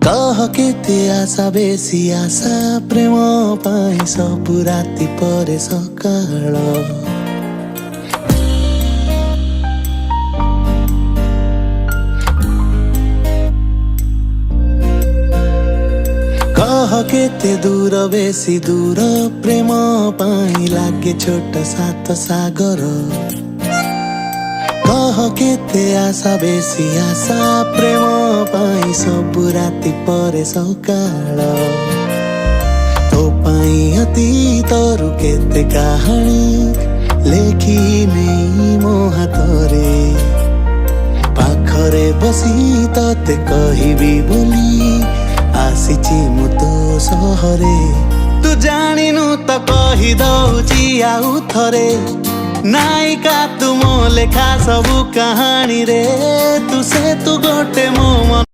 कह केते आशा बेसी आशा प्रेम पाई सबु राति परे सकाळ कह केते दूर बेसी दूर प्रेम पाई लागे छोट सात सागर कह केते आशा बेसी आशा प्रेम पाई सबु राति परे सकाळ तो पाई अतीतरु केते कहानी लेखी नहीं मो हातरे पाखरे बसी तते कहिबी बोली आसीची मु तो सहरे तू जानिनु त कहि दउची आउ थरे नायिका तू मो लेखा सबु कहानी रे तू से तू गोटे मो मन